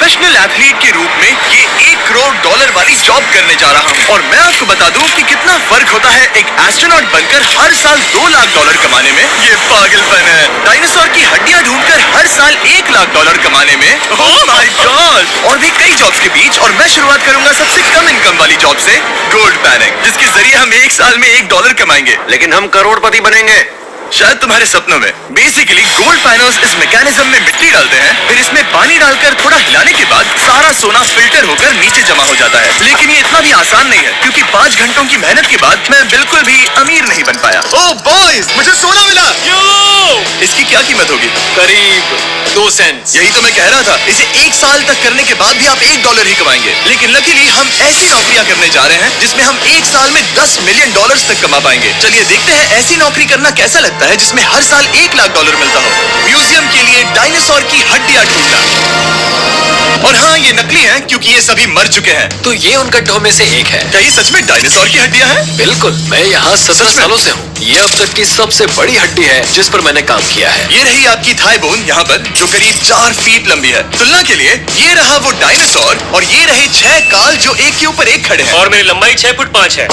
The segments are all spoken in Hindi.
प्रोफेशनल एथलीट के रूप में ये $1 करोड़ वाली जॉब करने जा रहा हूँ। और मैं आपको बता दूं कि कितना फर्क होता है एक एस्ट्रोनॉट बनकर हर साल $2 लाख कमाने में। ये पागलपन है। डायनासोर की हड्डियां ढूंढकर हर साल $1 लाख कमाने में। Oh my God. और भी कई जॉब्स के बीच, और मैं शुरुआत करूंगा सबसे कम इनकम वाली जॉब से, गोल्ड पैनिंग, जिसके जरिए हम एक साल में $1 कमाएंगे। लेकिन हम करोड़पति बनेंगे शायद तुम्हारे सपनों में। बेसिकली गोल्ड पैनल्स इस मैकेनिज्म में मिट्टी डालते हैं, फिर इसमें पानी डालकर थोड़ा हिलाने के बाद सारा सोना फिल्टर होकर नीचे जमा हो जाता है। लेकिन ये इतना भी आसान नहीं है, क्योंकि 5 घंटों की मेहनत के बाद मैं बिल्कुल भी अमीर नहीं बन पाया। ओह बॉयज, मुझे सोना मिला। इसकी क्या कीमत होगी? करीब 2 सेंट्स। यही तो मैं कह रहा था। इसे 1 साल तक करने के बाद भी आप $1 ही कमाएंगे। लेकिन लकीली हम ऐसी नौकरियां करने जा रहे हैं जिसमें हम 1 साल में $10 मिलियन तक कमा पाएंगे। चलिए देखते हैं ऐसी नौकरी करना कैसा लगता है जिसमें हर साल $1 लाख मिलता हो। म्यूजियम के लिए डायनासोर की हड्डियां ढूंढना। और हाँ, ये नकली हैं क्योंकि ये सभी मर चुके हैं। तो ये उन गड्ढों में से एक है। क्या ये सच में डायनासोर की हड्डियां हैं? बिल्कुल, मैं यहाँ 17 सालों से हूँ। ये अब तक की सबसे बड़ी हड्डी है जिस पर मैंने काम किया है। ये रही आपकी थाई बोन यहाँ पर, जो करीब 4 फीट लंबी है। तुलना के लिए ये रहा वो डायनासोर, और ये रहे 6 काल जो एक के ऊपर एक खड़े हैं। और मेरी लंबाई 6 फुट 5 है।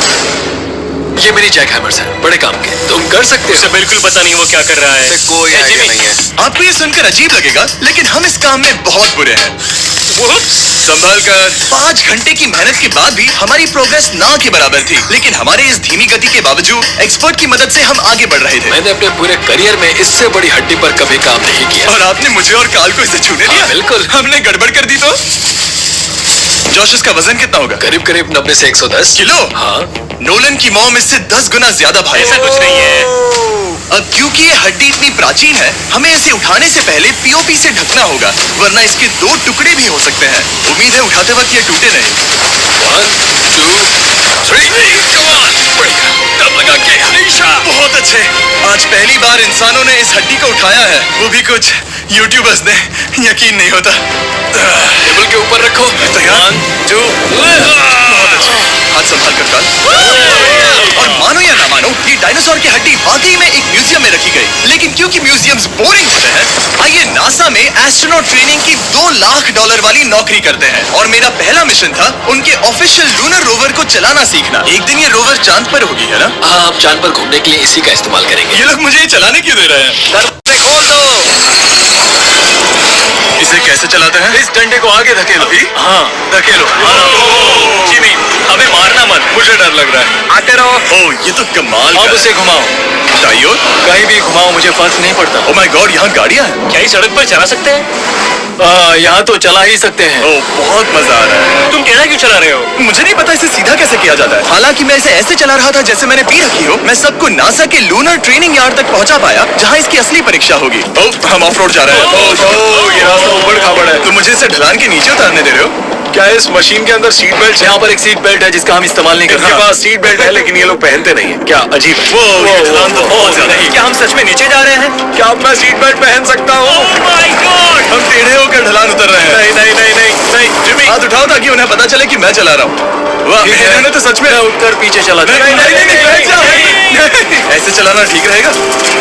ये मेरी जैक हैमर्स है, बड़े काम के। तुम कर सकते उसे हो। बिल्कुल पता नहीं वो क्या कर रहा है। कोई ए, आइडिया जिमी। नहीं है। आपको ये सुनकर अजीब लगेगा, लेकिन हम इस काम में बहुत बुरे हैं। संभाल कर। 5 घंटे की मेहनत के बाद भी हमारी प्रोग्रेस ना के बराबर थी, लेकिन हमारे इस धीमी गति के बावजूद एक्सपर्ट की मदद से हम आगे बढ़ रहे थे। मैंने अपने पूरे करियर में इससे बड़ी हड्डी पर कभी काम नहीं किया। और आपने मुझे और काल को इसे छूने दिया? बिल्कुल। हमने गड़बड़ कर दी तो? जोश, इसका वजन कितना होगा? करीब करीब 90 से 110 किलो। हाँ। नोलन की मॉम इससे 10 गुना ज्यादा भारी है। ऐसा कुछ नहीं है। अब क्योंकि ये हड्डी इतनी प्राचीन है, हमें इसे उठाने से पहले पीओपी से ढकना होगा, वरना इसके 2 टुकड़े भी हो सकते हैं। उम्मीद है उठाते वक्त ये टूटे नहीं। 1 2 3 come on। बढ़िया, दम लगा के हमेशा। बहुत अच्छे। आज पहली बार इंसानों ने इस हड्डी को उठाया है, वो भी कुछ यूट्यूबर्स ने। यकीन नहीं होता। टेबल के ऊपर रखो। तैयार? 1 2 बहुत अच्छे। हाथ संभाल कर काल। और मानो या ना मानो, ये डायनासोर की हड्डी वाकई में एक म्यूजियम में रखी गई। लेकिन क्योंकि म्यूजियम्स बोरिंग होते हैं, आइए नासा में एस्ट्रोनॉट ट्रेनिंग की $2 लाख वाली नौकरी करते हैं। और मेरा पहला मिशन था उनके ऑफिशियल लूनर रोवर को चलाना सीखना। एक दिन ये रोवर चांद पर होगी, है ना? हाँ, आप चांद पर घूमने के लिए इसी का इस्तेमाल करेंगे। ये लोग मुझे ये चलाने क्यों दे रहे हैं? दरवाजे खोल दो। इसे कैसे चलाते हैं? इस डंडे को आगे धकेलो। हाँ, धकेलो। जिमी, हमें मारना मत। मुझे डर लग रहा है। आते रहो। ओह, ये तो कमाल अब का उसे घुमाओ। है। दाईं ओर? कहीं भी घुमाओ, मुझे फर्क नहीं पड़ता। ओह माय गॉड, यहाँ गाड़ियाँ हैं। क्या इस सड़क पर चला सकते हैं? यहाँ तो चला ही सकते हैं। ओह, बहुत मजा आ रहा है। तुम टेढ़ा क्यों चला रहे हो? मुझे नहीं पता इसे सीधा कैसे किया जाता है। हालांकि मैं इसे ऐसे चला रहा था जैसे मैंने पी रखी हो। मैं सबको नासा के लूनर ट्रेनिंग यार्ड तक पहुंचा पाया, जहां इसकी असली परीक्षा होगी। ओह, हम ऑफ रोड जा रहे हैं। ये रास्ता ऊबड़ खाबड़ है। तो मुझे इसे ढलान के नीचे उतारने दे रहे हो? क्या इस मशीन के अंदर सीट बेल्ट? यहाँ पर एक सीट बेल्ट है जिसका हम इस्तेमाल नहीं करते। इनके पास सीट बेल्ट है लेकिन ये लोग पहनते नहीं है। क्या अजीब है। ये ढलान तो बहुत ज्यादा है। क्या हम सच में नीचे जा रहे हैं? क्या अब मैं सीट बेल्ट पहन सकता हूँ? Oh my God! हम टेढ़े होकर ढलान उतर रहे हैं। नहीं नहीं नहीं नहीं नहीं जिमी, हाथ उठाओ ताकि उन्हें पता चले कि मैं चला रहा हूँ। वाह, इन्होंने तो सच में। मैं उठकर पीछे चला नहीं, जाऊँ। नहीं, नहीं, नहीं, बैठ जाओ। ऐसे चलाना ठीक रहेगा?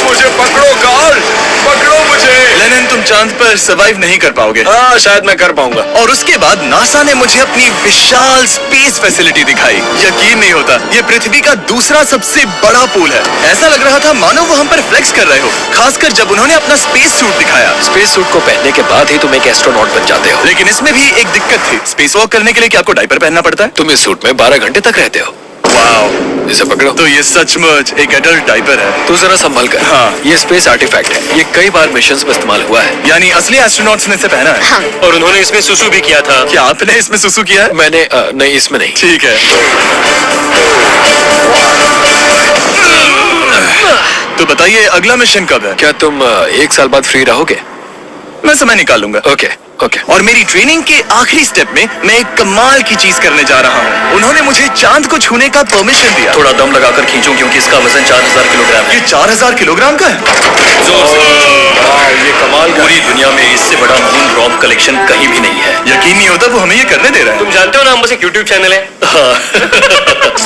मुझे पकड़ो कार्ल, पकड़ो मुझे। लेनिन, तुम चांद पर सर्वाइव नहीं कर पाओगे। हाँ, शायद मैं कर पाऊंगा। और उसके बाद नासा ने मुझे अपनी विशाल स्पेस फैसिलिटी दिखाई। यकीन नहीं होता, ये पृथ्वी का दूसरा सबसे बड़ा पूल है। ऐसा लग रहा था मानो वो हम पर फ्लेक्स कर रहे हो, खासकर जब उन्होंने अपना स्पेस सूट दिखाया। स्पेस सूट को पहनने के बाद ही तुम एक एस्ट्रोनॉट बन जाते हो। लेकिन इसमें भी एक दिक्कत थी। स्पेस वॉक करने के लिए क्या आपको डायपर पहनना पड़ता है? तुम इस सूट में 12 घंटे तक रहते हो। वाओ, इसे पकड़ो। तो ये सचमुच एक एडल्ट डायपर है। तू जरा संभल कर। हाँ। ये स्पेस आर्टिफैक्ट है। ये कई बार मिशंस में इस्तेमाल हुआ है। यानी असली एस्ट्रोनॉट्स ने इसे पहना है। हाँ। और उन्होंने इसमें सुसु भी किया था। क्या आपने इसमें सुसु किया है? मैंने नहीं, इसमें नहीं। ठीक है। तो बताइए अगला मिशन कब है? क्या तुम 1 साल बाद फ्री रहोगे? मैं समय निकाल लूंगा। Okay okay. और मेरी ट्रेनिंग के आखिरी स्टेप में मैं एक कमाल की चीज करने जा रहा हूँ। उन्होंने मुझे चांद को छूने का परमिशन दिया। थोड़ा दम लगाकर खींचो क्योंकि इसका वजन 4000 किलोग्राम है। ये 4000 किलोग्राम का है। जोर से। ये कमाल का। पूरी दुनिया में इससे बड़ा मून रॉक कलेक्शन कहीं भी नहीं है। यकीन नहीं होता वो हमें ये करने दे रहा है। तुम जानते हो ना, हम बस एक YouTube चैनल है।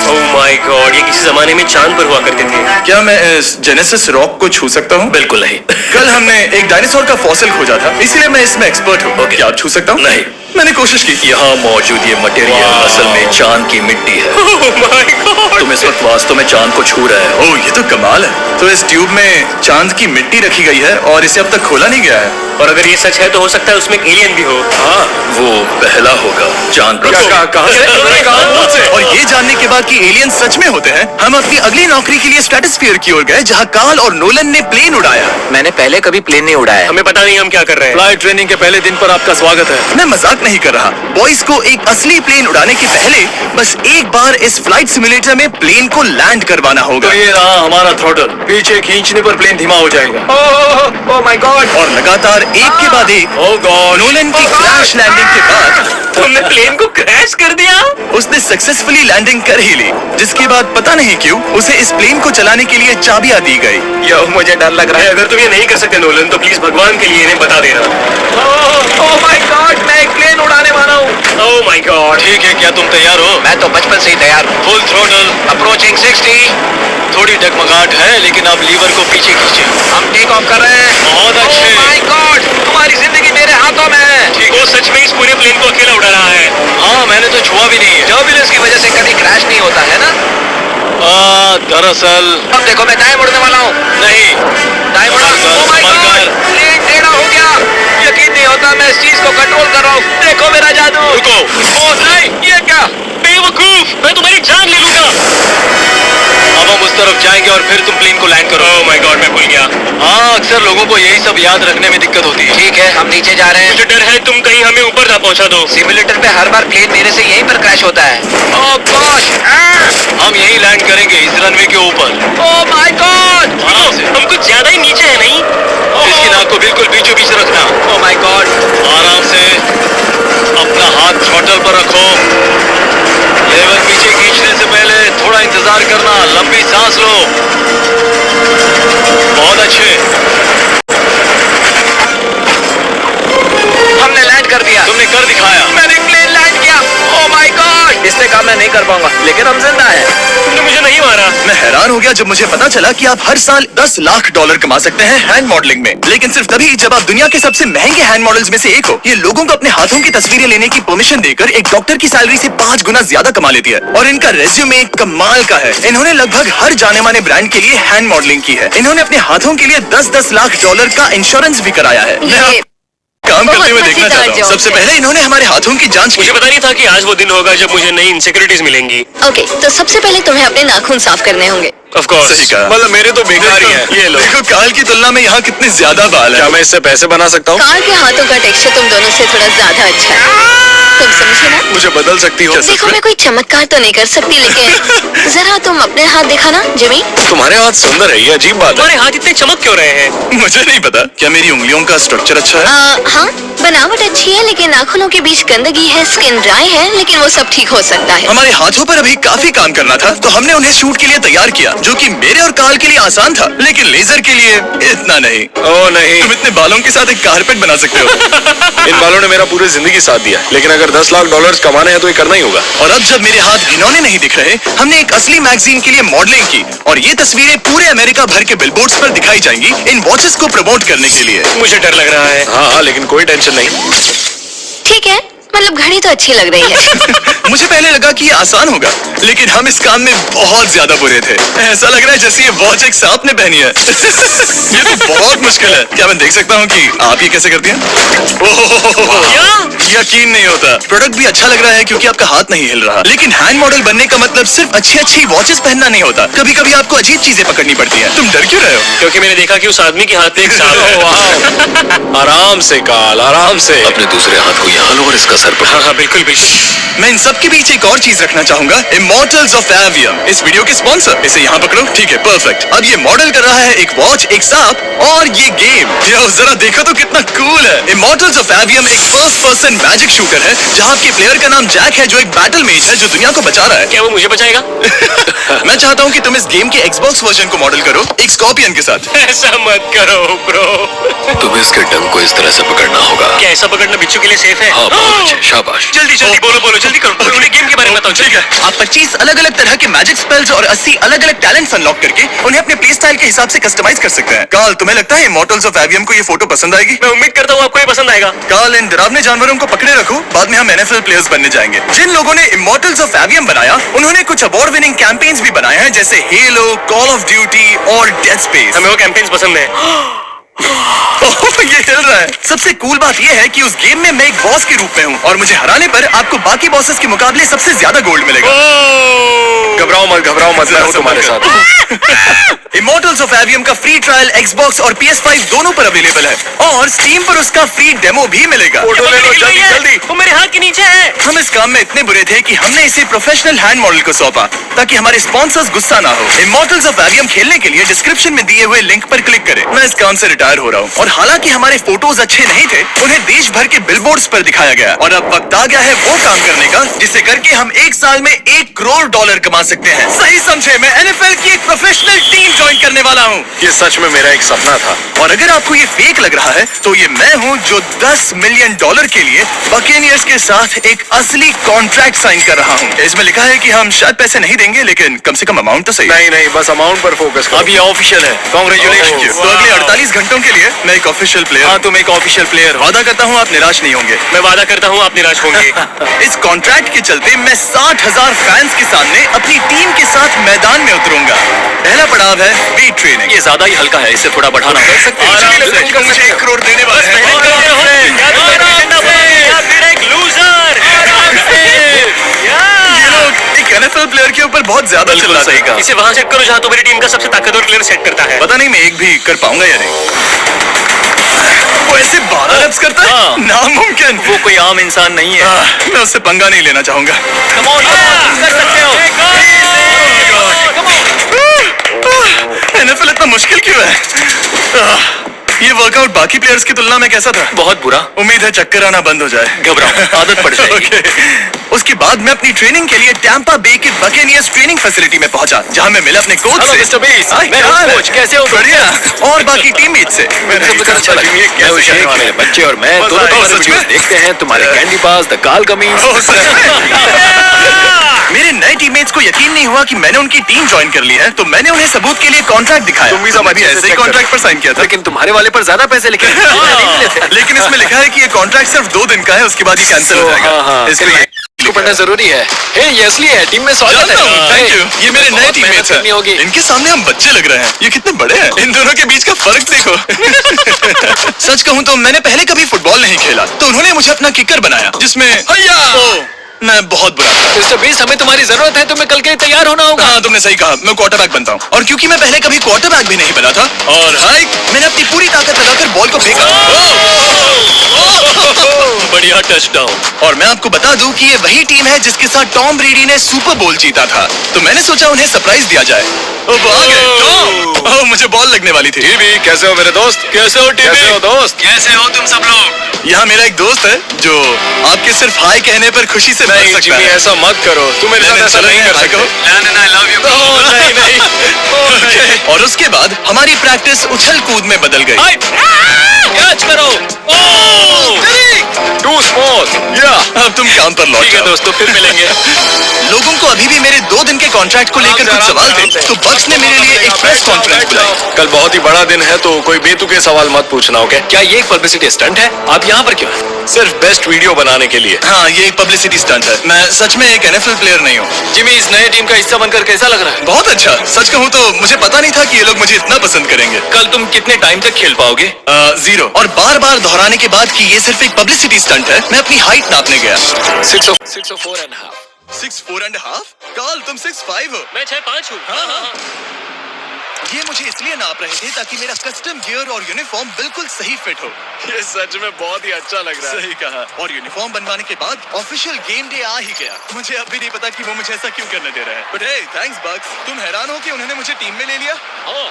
ओह माय गॉड, ये किसी जमाने में चांद पर हुआ करते थे। क्या मैं इस जेनेसिस रॉक को छू सकता हूँ? बिल्कुल नहीं। कल हमने एक डायनासोर का फॉसिल खोजा था, इसीलिए मैं इसमें एक्सपर्ट हूँ। क्या आप छू सकता हूँ? नहीं। मैंने कोशिश की। यहाँ मौजूद ये मटेरियल असल में चांद की मिट्टी है। Oh my God! तुम इस वक्त वास्तव में चांद को छू रहे हो। ओह, ये तो कमाल है। तो इस ट्यूब में चांद की मिट्टी रखी गई है और इसे अब तक खोला नहीं गया है। और अगर ये सच है तो हो सकता है उसमें एक एलियन भी हो। हाँ, वो पहला होगा चांद पर। और ये जानने के बाद कि एलियन सच में होते हैं, हम अपनी अगली नौकरी के लिए स्ट्रेटोस्फीयर की ओर गए, जहाँ कार्ल और नोलन ने प्लेन उड़ाया। मैंने पहले कभी प्लेन नहीं उड़ाया। हमें पता नहीं हम क्या कर रहे हैं। फ्लाइट ट्रेनिंग के पहले दिन पर आपका स्वागत है। मैं मजाक नहीं कर रहा। बॉयज को एक असली प्लेन उड़ाने के पहले बस एक बार इस फ्लाइट सिमुलेटर में प्लेन को लैंड करवाना होगा। तो ये रहा हमारा थ्रॉटल। पीछे खींचने पर प्लेन धीमा हो जाएगा। Oh my God. और लगातार एक के बाद एक ओह गॉड। नोलन की क्रैश लैंडिंग के बाद तुमने प्लेन को क्रैश कर दिया। उसने सक्सेसफुली लैंडिंग कर ही ली, जिसके बाद पता नहीं क्यों उसे इस प्लेन को चलाने के लिए चाबियां दी गई। यो, मुझे डर लग रहा है। अगर तुम ये नहीं कर सकते नोलन तो प्लीज भगवान के लिए इन्हें बता देना। ओह माय गॉड, मैं एक प्लेन उड़ाने वाला हूँ। Oh my God! ठीक है, क्या तुम तैयार हो? मैं तो बचपन से ही तैयार हूँ। Full throttle. अप्रोचिंग 60। थोड़ी डगमगाहट है, लेकिन आप लीवर को पीछे खींचे। हम टेक ऑफ कर रहे हैं। बहुत अच्छे। ओह माय गॉड, तुम्हारी जिंदगी मेरे हाथों में है। ठीक। वो सच में इस पूरे प्लेन को अकेला उड़ा रहा है। हाँ, मैंने तो छुआ भी नहीं है। टर्बुलेंस की वजह से कभी क्रैश नहीं होता है ना। दरअसल अब देखो, मैं दाएं मुड़ने वाला हूँ। नहीं। दाएं मुड़ा। ओह माय गॉड, प्लेन टेढ़ा हो गया। यकीन नहीं होता, मैं इस चीज को कंट्रोल कर रहा हूँ। देखो मेरा जादू। रुको। ओह नहीं, ये क्या? बेवकूफ, मैं तुम्हारी जान ले लूंगा। अब हम उस तरफ जाएंगे और फिर तुम प्लेन को लैंड करो। Oh my God, मैं भूल गया। हाँ, अक्सर लोगों को यही सब याद रखने में दिक्कत होती है। ठीक है, हम नीचे जा रहे हैं। मुझे डर है तुम कहीं हमें ऊपर ना पहुंचा दो। सिमुलेटर पे हर बार प्लेन मेरे से यहीं पर क्रैश होता है। ओह गॉश, हम यहीं लैंड करेंगे, इस रनवे के ऊपर। Oh my God. आराम से। हम कुछ ज्यादा ही नीचे है नहीं? इसकी नाक को बिल्कुल बीचों बीच रखना। Oh my God. आराम से अपना हाथ थ्रॉटल पर रखो। लेवर पीछे खींचने से पहले थोड़ा इंतजार करना। लंबी सांस लो। बहुत अच्छे। हमने लैंड कर दिया। तुमने कर दिखाया। मैंने प्लेन लैंड किया। Oh my God. इसने कहा मैं नहीं कर पाऊंगा, लेकिन हम जिंदा हैं। तुमने मुझे नहीं मारा। मैं हैरान हो गया जब मुझे पता चला कि आप हर साल 10 लाख डॉलर कमा सकते हैं हैंड मॉडलिंग में, लेकिन सिर्फ तभी जब आप दुनिया के सबसे महंगे हैंड मॉडल्स में से एक हो। ये लोगों को अपने हाथों की तस्वीरें लेने की परमिशन देकर एक डॉक्टर की सैलरी से 5 गुना ज्यादा कमा लेती है। और इनका रेज्यूमे कमाल का है। इन्होंने लगभग हर जाने माने ब्रांड के लिए हैंड मॉडलिंग की है। इन्होंने अपने हाथों के लिए 10-10 लाख डॉलर का इंश्योरेंस भी कराया है। मैं ये काम करते हुए बहुत देखना मजेदार चाहता हूँ। job सबसे है। पहले इन्होंने हमारे हाथों की जांच की। मुझे पता नहीं था कि आज वो दिन होगा जब मुझे नई इनसिक्योरिटीज मिलेंगी। ओके, तो सबसे पहले तुम्हें अपने नाखून साफ करने होंगे। Of course. सही कहा। मतलब मेरे तो बेकार ही है। ये लो। देखो काल की तुलना में यहाँ कितने ज्यादा बाल है। क्या मैं इससे पैसे बना सकता हूँ? कार के हाथों का टेक्सचर तुम दोनों से थोड़ा ज्यादा अच्छा है। तुम समझे ना? मुझे बदल सकती हो? देखो, मैं कोई चमत्कार तो नहीं कर सकती, लेकिन जरा तुम अपने हाथ दिखाना जिमी। तुम्हारे हाथ सुंदर है, ये अजीब बात है। तुम्हारे हाथ इतने चमक क्यों रहे हैं? मुझे नहीं पता। क्या मेरी उंगलियों का स्ट्रक्चर अच्छा है? हाँ, बनावट अच्छी है, लेकिन नाखूनों के बीच गंदगी है, स्किन ड्राई है, लेकिन वो सब ठीक हो सकता है। हमारे हाथों पर अभी काफी काम करना था, तो हमने उन्हें शूट के लिए तैयार किया, जो कि मेरे और काल के लिए आसान था, लेकिन लेजर के लिए इतना नहीं। ओह नहीं। तुम इतने बालों के साथ एक कारपेट बना सकते हो। इन बालों ने मेरा पूरी जिंदगी साथ दिया, लेकिन अगर 10 लाख डॉलर कमाने हैं तो ये करना ही होगा। और अब जब मेरे हाथ घिनौने नहीं दिख रहे, हमने एक असली मैगजीन के लिए मॉडलिंग की, और ये तस्वीरें पूरे अमेरिका भर के बिलबोर्ड्स पर दिखाई जाएंगी इन वॉचेस को प्रमोट करने के लिए। मुझे डर लग रहा है। हाँ, लेकिन कोई टेंशन नहीं। ठीक है, मतलब घड़ी तो अच्छी लग रही है। मुझे पहले लगा कि ये आसान होगा, लेकिन हम इस काम में बहुत ज्यादा बुरे थे। ऐसा लग रहा है जैसे ये वॉच एक सांप ने पहनी है। ये तो बहुत मुश्किल है। क्या मैं देख सकता हूँ कि आप ये कैसे करती हैं? ओह, यकीन नहीं होता। प्रोडक्ट भी अच्छा लग रहा है क्योंकि आपका हाथ नहीं हिल रहा, लेकिन हैंड मॉडल बनने का मतलब सिर्फ अच्छी वॉचेस पहनना नहीं होता। कभी कभी आपको अजीब चीजें पकड़नी पड़ती हैं। तुम डर क्यों रहे हो? क्योंकि मैंने देखा कि उस आदमी के हाथ में एक सांप है। आराम से काल, आराम से। अपने दूसरे हाथ को यहाँ लो और इसका सर हाँ हाँ, बिल्कुल बिल्कुल। मैं इन सब के बीच एक और चीज रखना चाहूंगा, इमॉर्टल्स ऑफ एवियम, इस वीडियो के स्पॉन्सर। इसे यहाँ पकड़ो। ठीक है, परफेक्ट। अब ये मॉडल कर रहा है एक वॉच, एक सांप और ये गेम। जरा देखो तो कितना कूल है। इमॉर्टल्स ऑफ एवियम एक फर्स्ट पर्सन मैजिक शूटर है, जहाँ आपके प्लेयर का नाम जैक है, जो एक बैटल मेज है जो दुनिया को बचा रहा है। क्या वो मुझे बचाएगा? मैं चाहता हूँ कि तुम इस गेम के Xbox वर्जन को मॉडल करो, एक स्कॉर्पियन के साथ। ऐसा मत करो ब्रो। तुम्हें इसके डंग को इस तरह से पकड़ना होगा। क्या ऐसा पकड़ना बिच्छू के लिए सेफ है? हाँ, बहुत अच्छे, शाबाश। जल्दी जल्दी बोलो बोलो, जल्दी करो। उन्हें गेम के बारे में बताओ। ठीक है, आप 25 अलग अलग तरह के मैजिक स्पेल्स और 80 अलग अलग टैलेंट्स अनलॉक करके उन्हें अपने प्ले स्टाइल के हिसाब से कस्टमाइज कर सकते हैं। काल, तुम्हें लगता है इमॉर्टल्स ऑफ एवियम को ये फोटो पसंद आएगी? मैं उम्मीद करता हूँ आपको ये पसंद आएगा। काल, इन डरावने जानवरों को पकड़े रखो, बाद में हम NFL प्लेयर्स बनने जाएंगे। जिन लोगों ने इमॉर्टल्स ऑफ एवियम बनाया, उन्होंने कुछ अवार्ड विनिंग कैंपेन्स भी बनाए हैं, जैसे हेलो, कॉल ऑफ ड्यूटी और डेड स्पेस। हमें वो कैंपेन्स पसंद है। ये हिल रहा है। सबसे कूल बात ये है कि उस गेम में मैं एक बॉस के रूप में हूँ और मुझे हराने पर आपको बाकी बॉसेस के मुकाबले सबसे ज्यादा गोल्ड मिलेगा। घबराओ मत, मैं हूं तुम्हारे साथ। इमॉर्टल्स ऑफ एवियम का फ्री ट्रायल Xbox और PS5 दोनों पर अवेलेबल है और Steam पर उसका फ्री डेमो भी मिलेगा। फोटो ले लो जल्दी। वो मेरे हाथ के नीचे है। हम इस काम में इतने बुरे थे कि हमने इसे प्रोफेशनल हैंड मॉडल को सौंपा ताकि हमारे स्पॉन्सर्स गुस्सा ना हो। इमॉर्टल्स ऑफ एवियम खेलने के लिए डिस्क्रिप्शन में दिए हुए लिंक पर क्लिक करें। मैं इस काम से रिटायर हो रहा हूँ और हालांकि हमारे फोटोज अच्छे नहीं थे, उन्हें देश भर के बिलबोर्ड्स पर दिखाया गया और अब वक्त आ गया है वो काम करने का जिसे करके हम एक साल में $1 करोड़ कमा सकते हैं। सही समझे, मैं NFL की एक प्रोफेशनल टीम ज्वाइन करने वाला हूँ। ये सच में मेरा एक सपना था। और अगर आपको ये फेक लग रहा है तो ये मैं हूँ जो $10 मिलियन के लिए बकेनियर्स के साथ एक असली कॉन्ट्रैक्ट साइन कर रहा हूँ। इसमें लिखा है कि हम शायद पैसे नहीं देंगे, लेकिन कम से कम अमाउंट तो सही। नहीं, बस अमाउंट पर फोकस करो। अब ये ऑफिशियल है। Thank you। तो अगले 48 घंटों के लिए मैं एक ऑफिशियल प्लेयर। हाँ, तुम एक ऑफिशियल प्लेयर हो। वादा करता हूँ आप निराश नहीं होंगे। मैं वादा करता हूँ आप निराश होंगे। इस कॉन्ट्रैक्ट के चलते मैं 60,000 फैंस के सामने अपनी टीम के साथ मैदान में उतरूंगा। पहला पड़ाव है वेट ट्रेनिंग। ये ज्यादा ही हल्का है, इसे थोड़ा बढ़ाना कर सकते हैं। आराम मुझे से लगता है मुझे $1 करोड़ देने वाले हैं। ये लोग एक NFL प्लेयर के ऊपर बहुत ज्यादा चिल्ला सही कहा। इसे वहां सेट करो जहां तुम्हारी टीम का सबसे ताकतवर प्लेयर सेट करता है। पता नहीं मैं एक भी कर पाऊंगा या नहीं। वो ऐसे 12 reps करता है? हाँ। नामुमकिन। वो कोई आम इंसान नहीं है। मैं उससे पंगा नहीं लेना चाहूंगा। Come on, तुम कर सकते हो। NFL इतना मुश्किल क्यों है? ये वर्कआउट बाकी प्लेयर्स की तुलना में कैसा था? बहुत बुरा। उम्मीद है चक्कर आना बंद हो जाए। घबराओ, आदत पड़ जाएगी। Okay। उसके बाद मैं अपनी ट्रेनिंग के लिए टैंपा बे के बकेनियर्स ट्रेनिंग फैसिलिटी में पहुंचा, जहां मैं मिला अपने कोच Hello, से। Mr. Beast। हाय, मैं क्या हाल है? कोच, कैसे हो? बढ़िया। और बाकी टीममेट से। अच्छा लगा। ये मैं कैसे शेख, करने वाले मेरे हैं? बच्चे और मैं मजा दोनों आएगा, तुम्हारे सच वीडियोस में? देखते हैं। तुम्हारे कैंडी पास, द काल कमीज। ओह, सच में? मेरे नए टीममेट्स को यकीन नहीं हुआ कि मैंने उनकी टीम ज्वाइन कर ली है, तो मैंने उन्हें सबूत के लिए कॉन्ट्रैक्ट दिखाया। तुम भी सब अच्छे से ऐसे ही check करो। कॉन्ट्रैक्ट पर साइन किया था। लेकिन तुम्हारे वाले पर ज्यादा पैसे लिखे लेकिन इसमें लिखा है कि ये कॉन्ट्रैक्ट सिर्फ 2 दिन का है, उसके बाद ये कैंसिल हो जाएगा। इसलिए इसको पढ़ना जरूरी है। हे, ये असली है। टीम में स्वागत है। Thank you. ये मेरे नए बहुत मेहनत टीममेट्स करनी होगी। हैं। इनके सामने हम बच्चे लग रहे हैं। ये कितने बड़े हैं। इन दोनों के बीच का फर्क देखो। सच कहूँ तो मैंने पहले कभी फुटबॉल नहीं खेला, तो उन्होंने मुझे अपना किकर बनाया, जिसमें मैं बहुत बुरा था। मिस्टर बीस्ट, हमें तुम्हारी जरूरत है। तुम्हें कल के लिए तैयार होना होगा। हाँ, तुमने सही कहा। मैं क्वार्टरबैक बनता हूँ और क्योंकि मैं पहले कभी क्वार्टरबैक भी नहीं बना था और मैंने अपनी पूरी ताकत लगाकर बॉल को फेंका। बढ़िया टचडाउन। और मैं आपको बता दूं कि ये वही टीम है जिसके साथ टॉम ब्रेडी ने सुपर बोल जीता था, तो मैंने सोचा उन्हें सरप्राइज दिया जाए। वो आ गए। टॉम! ओह, मुझे बॉल लगने वाली थी। टीवी, कैसे हो मेरे दोस्त? कैसे हो टीवी? कैसे हो दोस्त? कैसे हो तुम सब लोग? यहाँ मेरा एक दोस्त है जो आपके सिर्फ हाय कहने पर खुशी से मर नहीं सकता जिमी, है। ऐसा मत करो। तुम मेरे साथ ऐसा नहीं कर हाय सकते। कहो। Landon, I love you. नहीं नहीं। Okay। और उसके बाद हमारी प्रैक्टिस उछल कूद में बदल गई। कैच करो। Too small. या अब तुम काम पर लौट ठीक है जाओ। दोस्तों, फिर मिलेंगे। लोगों को अभी भी मेरे 2 दिन के कॉन्ट्रैक्ट को लेकर कुछ सवाल थे, तो बक्स ने मेरे लिए एक प्रेस कॉन्फ्रेंस बुलाई। कल बहुत ही बड़ा दिन है, तो कोई बेतुके सवाल मत पूछना, ओके? क्या ये एक पब्लिसिटी स्टंट है? आप यहाँ पर क्यों हैं? सिर्फ बेस्ट वीडियो बनाने के लिए। हाँ, ये एक पब्लिसिटी स्टंट है। मैं सच में एक NFL प्लेयर नहीं हूँ। जिमी, इस नए टीम का हिस्सा बनकर कैसा लग रहा है? बहुत अच्छा। सच कहूँ तो मुझे पता नहीं था कि ये लोग मुझे इतना पसंद करेंगे। कल तुम कितने टाइम तक खेल पाओगे? 0। और बार बार दोहराने के बाद कि ये सिर्फ एक पब्लिसिटी स्टंट है, मैं अपनी हाइट नापने गया। 6'4.5". 6'4.5"? काल, तुम 6'5" हो। मैं 6'5" हूँ। हाँ। ये मुझे इसलिए नाप रहे थे ताकि मेरा कस्टम गियर और यूनिफॉर्म बिल्कुल सही फिट हो। ये सच में बहुत ही अच्छा लग रहा है। सही कहा। और यूनिफॉर्म बनवाने के बाद ऑफिशियल गेम डे आ ही गया। मुझे अब भी नहीं पता कि वो मुझे ऐसा क्यों करने दे रहा है। बट हे, थैंक्स बक्स। तुम हैरान हो कि उन्होंने मुझे टीम में ले लिया? हाँ।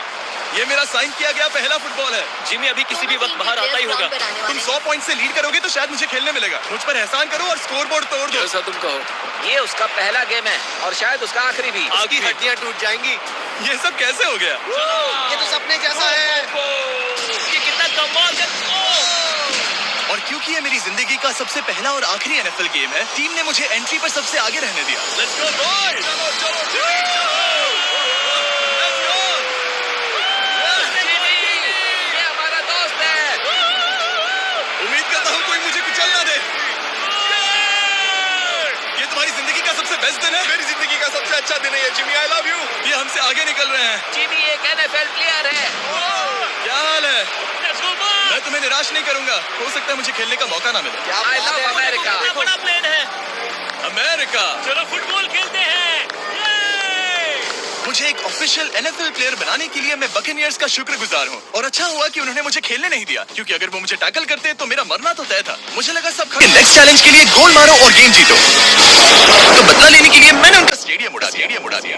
ये मेरा साइन किया गया पहला फुटबॉल है। जिमी अभी किसी भी वक्त बाहर आता ही होगा। तुम 100 पॉइंट से लीड करोगे तो शायद मुझे खेलने मिलेगा। मुझ पर एहसान करो और स्कोरबोर्ड तोड़ दो। जैसा तुम कहो। ये उसका पहला गेम है और शायद उसका आखिरी भी। उसकी हड्डियां टूट जाएंगी। ये सब कैसे हो गया? ये तो सपने जैसा है। ये कितना कमाल का। और क्योंकि ये मेरी जिंदगी का सबसे पहला और आखिरी NFL गेम है, टीम ने मुझे एंट्री पर सबसे आगे रहने दिया। Let's go boys! ये हमारा दोस्त है। उम्मीद करता हूँ कोई मुझे कुचल ना दे। बेस्ट दिन है, मेरी जिंदगी का सबसे अच्छा दिन है ये जिमी, आई लव यू। ये हमसे आगे निकल रहे हैं। जिमी एक NFL प्लेयर है। क्या हाल है? मैं तुम्हें निराश नहीं करूंगा, हो सकता है मुझे खेलने का मौका ना मिले। I love America. बड़ा प्लेन है। अमेरिका। चलो फुटबॉल खेलते हैं। मुझे एक ऑफिशियल NFL प्लेयर बनाने के लिए मैं बकेनियर्स का शुक्रगुजार हूँ, और अच्छा हुआ कि उन्होंने मुझे खेलने नहीं दिया, क्योंकि अगर वो मुझे टैकल करते तो मेरा मरना तो तय था। मुझे लगा सब खत्म। नेक्स्ट चैलेंज के लिए गोल मारो और गेम जीतो। तो बदला लेने के लिए मैंने उनका स्टेडियम उड़ा दिया।